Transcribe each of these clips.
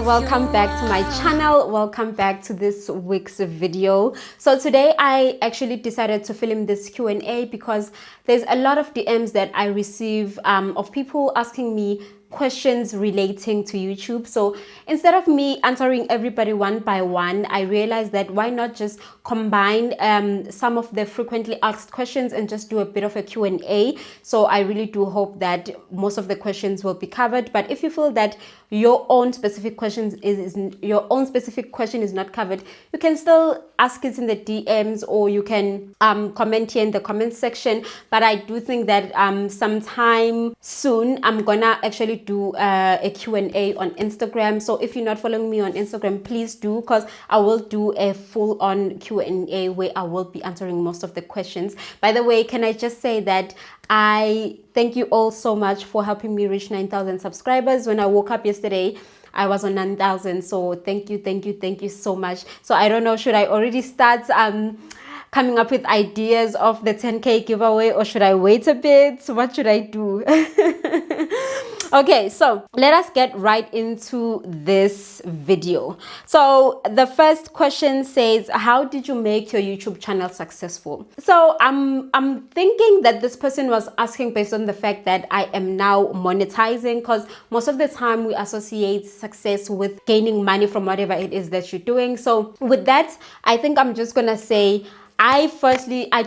welcome back to my channel. Welcome back to this week's video. So today I actually decided to film this Q&A because there's a lot of DMs that I receive of people asking me questions relating to YouTube. So instead of me answering everybody one by one, I realized that why not just combine some of the frequently asked questions and just do a bit of a Q&A. So I really do hope that most of the questions will be covered. But if you feel that your own specific question is not covered, you can still ask it in the DMs, or you can comment here in the comment section. But I do think that sometime soon I'm gonna actually do a Q&A on Instagram. So if you're not following me on Instagram, please do, because I will do a full-on Q&A where I will be answering most of the questions. By the way, can I just say that I thank you all so much for helping me reach 9,000 subscribers. When I woke up yesterday, I was on 9,000. So thank you so much. So I don't know, should I already start coming up with ideas of the 10K giveaway, or should I wait a bit? What should I do? Okay, so let us get right into this video. So the first question says, how did you make your YouTube channel successful? So I'm thinking that this person was asking based on the fact that I am now monetizing, because most of the time we associate success with gaining money from whatever it is that you're doing. So with that, I think I'm just gonna say, I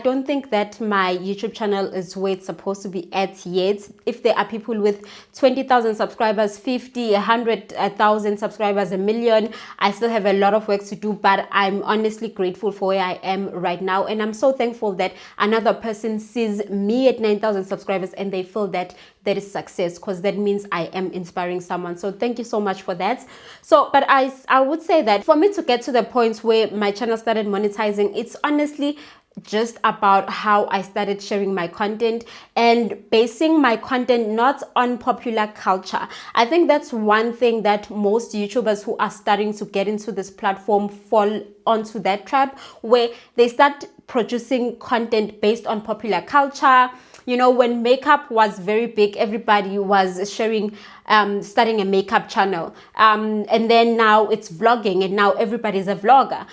don't think that my YouTube channel is where it's supposed to be at yet. If there are people with 20,000 subscribers, 50, 100,000 subscribers, 1 million, I still have a lot of work to do, but I'm honestly grateful for where I am right now. And I'm so thankful that another person sees me at 9,000 subscribers and they feel that that is success, because that means I am inspiring someone. So thank you so much for that. So, but I would say that for me to get to the point where my channel started monetizing, it's honestly just about how I started sharing my content and basing my content not on popular culture. I think that's one thing that most YouTubers who are starting to get into this platform fall onto, that trap where they start producing content based on popular culture. You know, when makeup was very big, everybody was sharing, starting a makeup channel. And then now it's vlogging, and now everybody's a vlogger.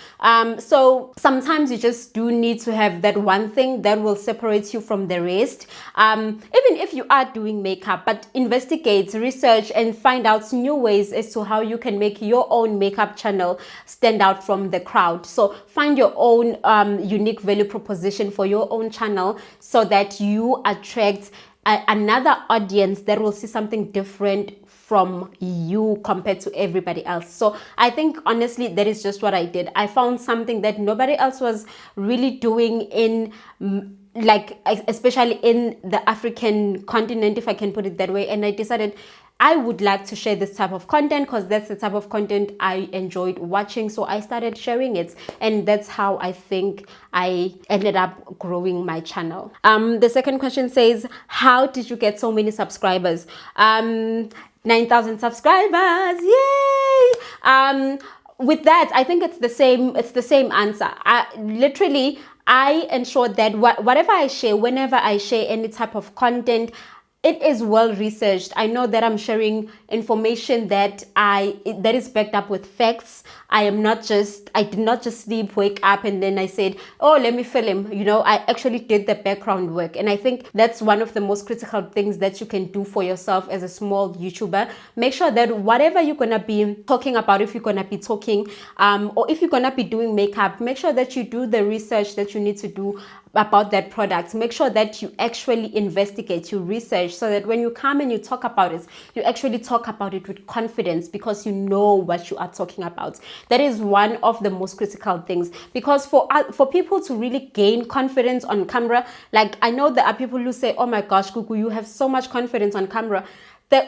So sometimes you just do need to have that one thing that will separate you from the rest. Even if you are doing makeup, but investigate, research, and find out new ways as to how you can make your own makeup channel stand out from the crowd. So find your own unique value proposition for your own channel so that you attract another audience that will see something different from you compared to everybody else. So I think honestly that is just what I did. I found something that nobody else was really doing in, like, especially in the African continent, if I can put it that way, and I decided I would like to share this type of content because that's the type of content I enjoyed watching. So I started sharing it, and that's how I think I ended up growing my channel. The second question says, how did you get so many subscribers? 9,000 subscribers, yay! With that, I think it's the same answer. I ensure that whatever I share, whenever I share any type of content, it is well researched. I know that I'm sharing information that is backed up with facts. I did not just sleep, wake up, and then I said, oh, let me film. You know, I actually did the background work. And I think that's one of the most critical things that you can do for yourself as a small YouTuber. Make sure that whatever you're gonna be talking about, if you're gonna be talking, or if you're gonna be doing makeup, make sure that you do the research that you need to do about that product. Make sure that you actually investigate, you research, so that when you come and you talk about it, you actually talk about it with confidence because you know what you are talking about. That is one of the most critical things, because for people to really gain confidence on camera, like I know there are people who say, oh my gosh, Gugu, you have so much confidence on camera.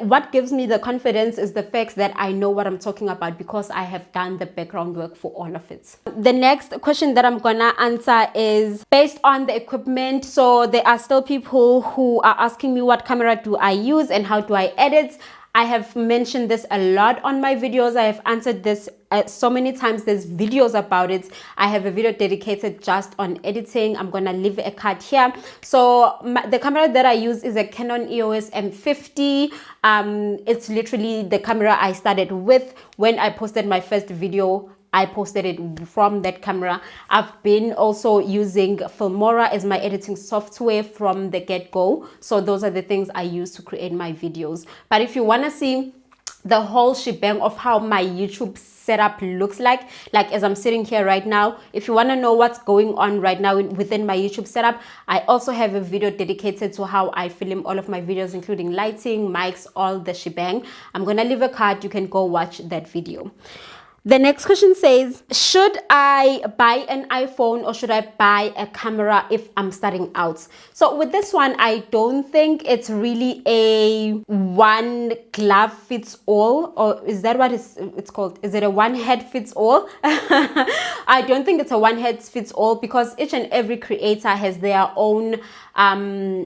What gives me the confidence is the fact that I know what I'm talking about because I have done the background work for all of it. The next question that I'm gonna answer is based on the equipment. So there are still people who are asking me what camera do I use and how do I edit. I have mentioned this a lot on my videos. I have answered this so many times. There's videos about it. I have a video dedicated just on editing. I'm gonna leave a card here. So the camera that I use is a Canon EOS M50. It's literally the camera I started with when I posted my first video. I posted it from that camera. I've been also using Filmora as my editing software from the get-go. So those are the things I use to create my videos. But if you want to see the whole shebang of how my YouTube setup looks like as I'm sitting here right now, if you want to know what's going on right now within my YouTube setup, I also have a video dedicated to how I film all of my videos, including lighting, mics, all the shebang. I'm gonna leave a card. You can go watch that video. The next question says, should I buy an iPhone or should I buy a camera if I'm starting out? So with this one, I don't think it's really a one glove fits all, or is that what it's called? Is it a one head fits all? I don't think it's a one head fits all, because each and every creator has their own,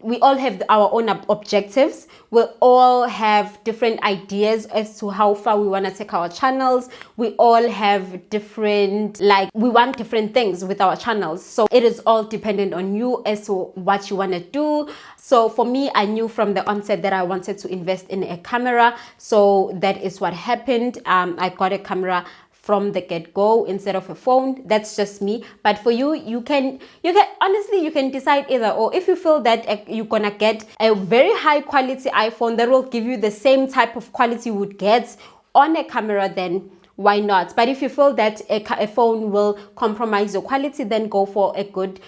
we all have our own objectives. We'll all have different ideas as to how far we want to take our channels. We all have different, we want different things with our channels. So it is all dependent on you as to what you want to do. So for me, I knew from the onset that I wanted to invest in a camera. So that is what happened. I got a camera from the get-go instead of a phone. That's just me. But for you, you can honestly, you can decide either or. If you feel that you're gonna get a very high quality iPhone that will give you the same type of quality you would get on a camera, then why not? But if you feel that a phone will compromise your quality, then go for a good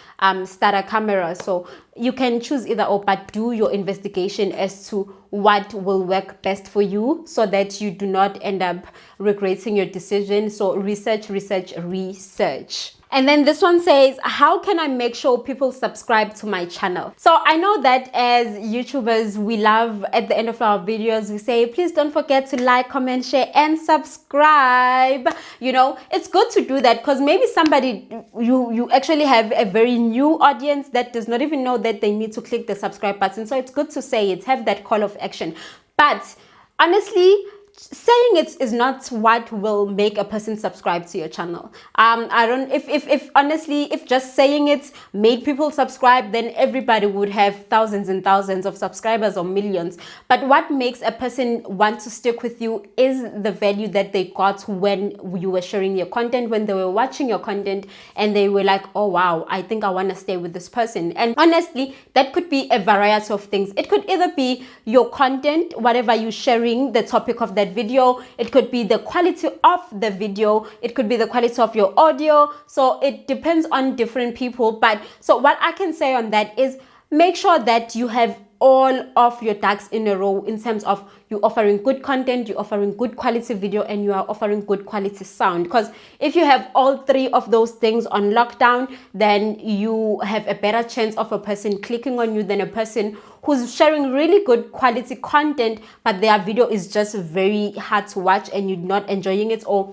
starter camera. So you can choose either or, but do your investigation as to what will work best for you so that you do not end up regretting your decision. So research, research, research. And then this one says, how can I make sure people subscribe to my channel? So I know that as YouTubers, we love at the end of our videos, we say, please don't forget to like, comment, share, and subscribe. You know, it's good to do that because maybe somebody, you actually have a very new audience that does not even know that they need to click the subscribe button. So it's good to say it, have that call of action. But honestly, saying it is not what will make a person subscribe to your channel. I don't, if honestly, if just saying it made people subscribe, then everybody would have thousands and thousands of subscribers or millions. But what makes a person want to stick with you is the value that they got when you were sharing your content, when they were watching your content and they were like, oh wow, I think I want to stay with this person. And honestly, that could be a variety of things. It could either be your content, whatever you're sharing, the topic of that video. It could be the quality of the video. It could be the quality of your audio. So it depends on different people. But so what I can say on that is make sure that you have all of your ducks in a row in terms of you offering good content, you're offering good quality video, and you are offering good quality sound. Because if you have all three of those things on lockdown, then you have a better chance of a person clicking on you than a person who's sharing really good quality content, but their video is just very hard to watch and you're not enjoying it, or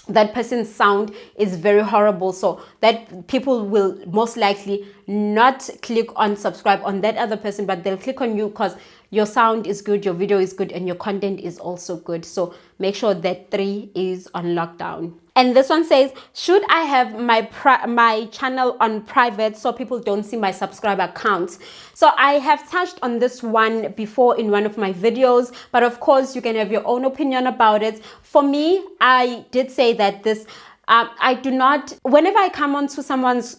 that person's sound is very horrible. So that people will most likely not click on subscribe on that other person, but they'll click on you because your sound is good, your video is good, and your content is also good. So make sure that 3 is on lockdown. And this one says, should I have my channel on private so people don't see my subscriber count? So I have touched on this one before in one of my videos, but of course you can have your own opinion about it. For me, I did say that this, I do not, whenever I come onto someone's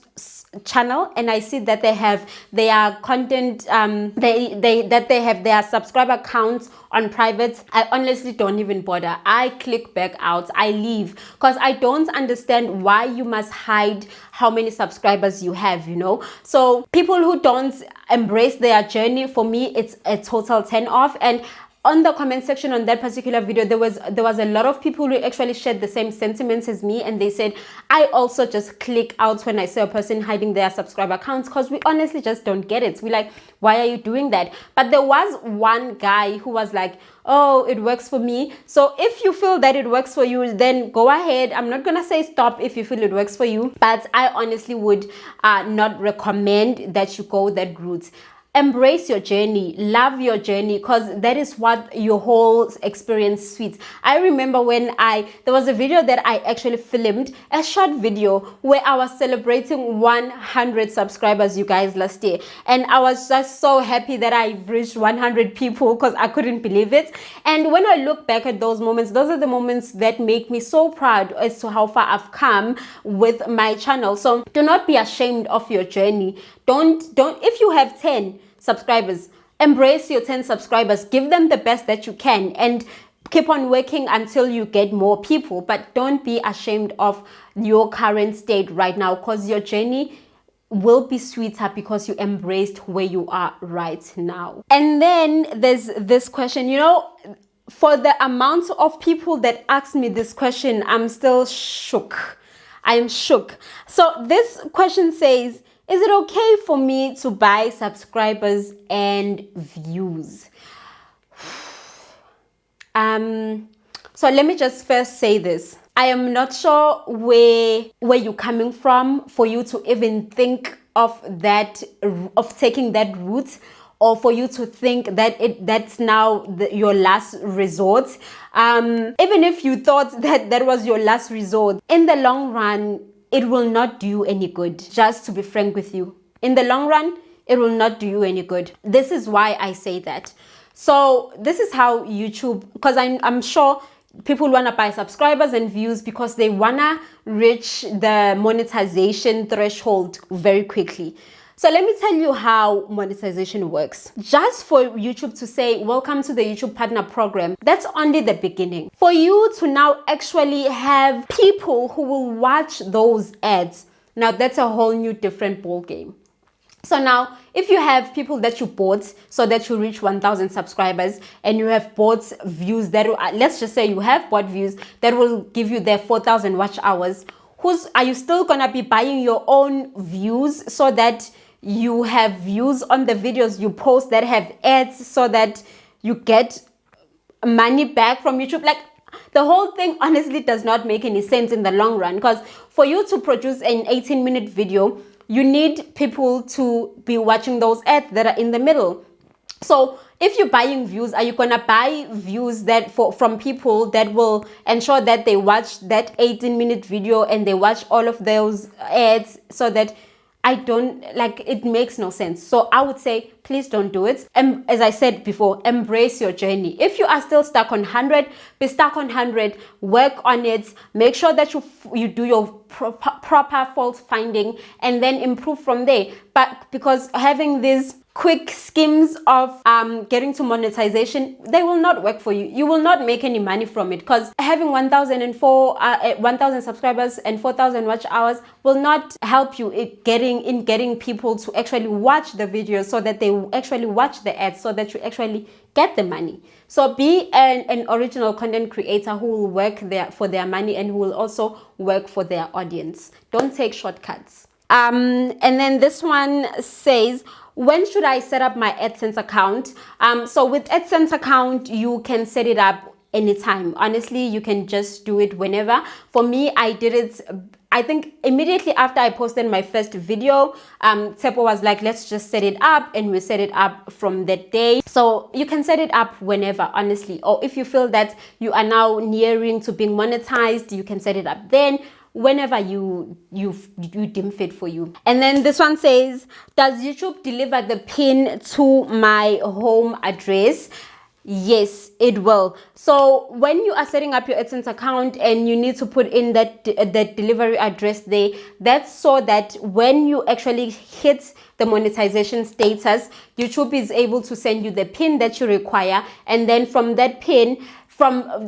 channel and I see that they have their content, that they have their subscriber counts on private, I honestly don't even bother. I click back out, I leave, because I don't understand why you must hide how many subscribers you have, you know. So people who don't embrace their journey, for me, it's a total 10 off. And on the comment section on that particular video, there was a lot of people who actually shared the same sentiments as me, and they said, I also just click out when I see a person hiding their subscriber accounts, because we honestly just don't get it. We're like, why are you doing that? But there was one guy who was like, oh, it works for me. So if you feel that it works for you, then go ahead. I'm not gonna say stop if you feel it works for you, but I honestly would not recommend that you go that route. embrace your journey, love your journey, because that is what your whole experience suits. I remember when there was a video that I actually filmed, a short video where I was celebrating 100 subscribers, you guys, last year, and I was just so happy that I reached 100 people because I couldn't believe it. And when I look back at those moments, those are the moments that make me so proud as to how far I've come with my channel. So do not be ashamed of your journey. Don't if you have 10 subscribers, embrace your 10 subscribers, give them the best that you can, and keep on working until you get more people. But don't be ashamed of your current state right now, because your journey will be sweeter because you embraced where you are right now. And then there's this question, you know, for the amount of people that asked me this question, I'm still shook. I am shook. So this question says, is it okay for me to buy subscribers and views? So let me just first say this. I am not sure where you're coming from for you to even think of that, of taking that route, or for you to think that that's now your last resort. Even if you thought that was your last resort, in the long run, it will not do you any good. Just to be frank with you, in the long run, it will not do you any good. This is why I say that. So this is how YouTube, because I'm sure people want to buy subscribers and views because they want to reach the monetization threshold very quickly. So let me tell you how monetization works. Just for YouTube to say, welcome to the YouTube Partner Program, that's only the beginning. For you to now actually have people who will watch those ads, now that's a whole new different ball game. So now, if you have people that you bought so that you reach 1,000 subscribers, and you have bought views that, let's just say you have bought views that will give you their 4,000 watch hours, are you still gonna be buying your own views so that you have views on the videos you post that have ads so that you get money back from YouTube? Like, the whole thing honestly does not make any sense in the long run, because for you to produce an 18-minute video, you need people to be watching those ads that are in the middle. So if you're buying views, are you gonna buy views that from people that will ensure that they watch that 18-minute video and they watch all of those ads? So that it makes no sense. So I would say, please don't do it. And as I said before, embrace your journey. If you are still stuck on 100, be stuck on 100, work on it, make sure that you do your proper fault finding and then improve from there. But because having these quick schemes of getting to monetization, they will not work for you. You will not make any money from it, because having 1,000 subscribers and 4,000 watch hours will not help you in getting people to actually watch the videos so that they actually watch the ads so that you actually get the money. So be an original content creator who will work for their money and who will also work for their audience. Don't take shortcuts. And then this one says, when should I set up my Adsense account? So with Adsense account, you can set it up anytime. Honestly, you can just do it whenever. For me, I did it, I think immediately after I posted my first video. Tepo was like, let's just set it up, and we set it up from that day. So you can set it up whenever, honestly. Or if you feel that you are now nearing to being monetized, you can set it up then, whenever you deem fit for you. And then this one says, does YouTube deliver the pin to my home address? Yes, it will. So when you are setting up your Adsense account and you need to put in that delivery address there, that's so that when you actually hit the monetization status, YouTube is able to send you the pin that you require, and then from that pin,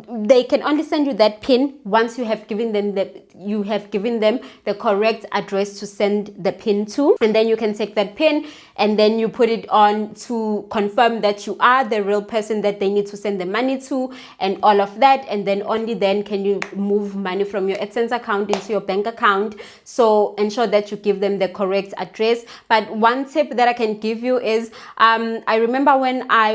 they can only send you that pin once you have given them the correct address to send the pin to, and then you can take that pin and then you put it on to confirm that you are the real person that they need to send the money to and all of that, and then only then can you move money from your Adsense account into your bank account. So ensure that you give them the correct address. But one tip that I can give you is I remember when I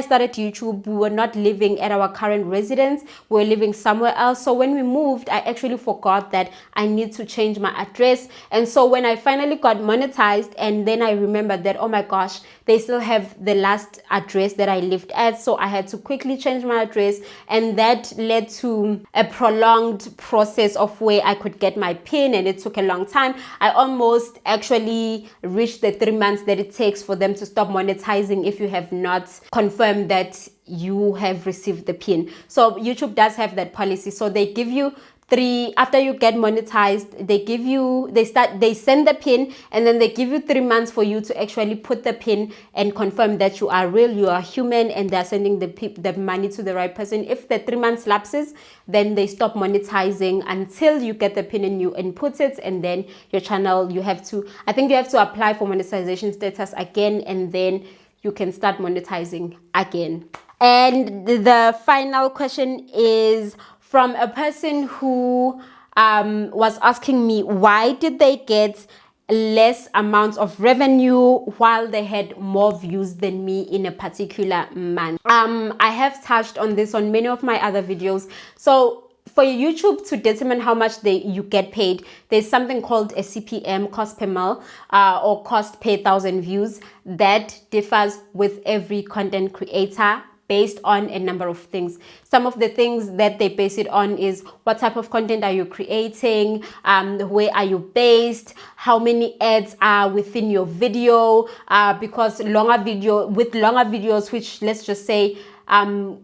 started YouTube, we were not living at our current residence. We're living somewhere else. So when we moved, I actually forgot that I need to change my address. And so when I finally got monetized, and then I remembered that, oh my gosh, they still have the last address that I lived at. So I had to quickly change my address, and that led to a prolonged process of where I could get my PIN, and it took a long time. I almost actually reached the 3 months that it takes for them to stop monetizing if you have not confirmed that you have received the PIN. So YouTube does have that policy. So they give you after you get monetized, they send the PIN, and then they give you 3 months for you to actually put the PIN and confirm that you are real, you are human, and they're sending the money to the right person. If the 3 months lapses, then they stop monetizing until you get the PIN and you input it, and then your channel, I think you have to apply for monetization status again, and then you can start monetizing again. And the final question is from a person who was asking me, why did they get less amounts of revenue while they had more views than me in a particular month? I have touched on this on many of my other videos. So for YouTube to determine how much you get paid, there's something called a CPM, cost per mil, or cost per 1,000 views, that differs with every content creator based on a number of things. Some of the things that they base it on is what type of content are you creating, where are you based, how many ads are within your video, because with longer videos, which let's just say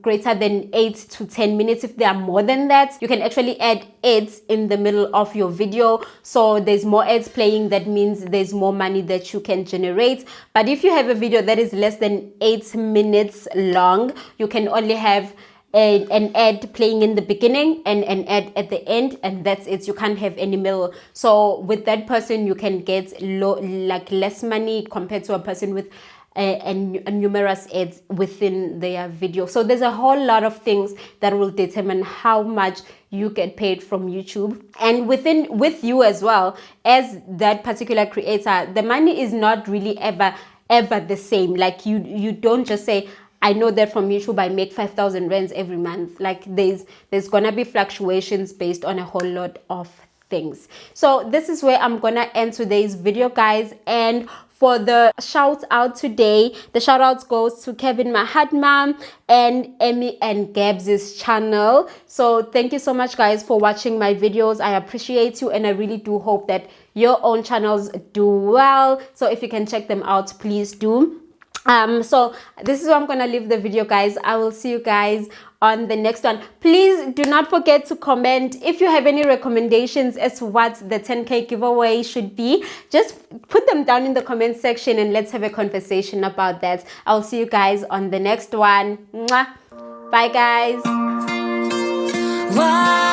greater than 8 to 10 minutes, if they are more than that, you can actually add ads in the middle of your video. So there's more ads playing, that means there's more money that you can generate. But if you have a video that is less than 8 minutes long, you can only have an ad playing in the beginning and an ad at the end, and that's it. You can't have any middle. So with that person, you can get less money compared to a person with and numerous ads within their video. So there's a whole lot of things that will determine how much you get paid from YouTube. And with you as well as that particular creator, the money is not really ever the same. Like you don't just say, I know that from YouTube I make 5,000 rands every month. Like there's gonna be fluctuations based on a whole lot of things. So this is where I'm gonna end today's video, guys. And for the shout out today, the shout outs goes to Kevin Mahatma and Emmy and Gabs' channel. So thank you so much, guys, for watching my videos. I appreciate you, and I really do hope that your own channels do well. So if you can check them out, please do. So this is where I'm gonna leave the video, guys. I will see you guys on the next one. Please do not forget to comment if you have any recommendations as to what the 10K giveaway should be. Just put them down in the comment section and let's have a conversation about that. I'll see you guys on the next one. Mwah. Bye, guys. Wow.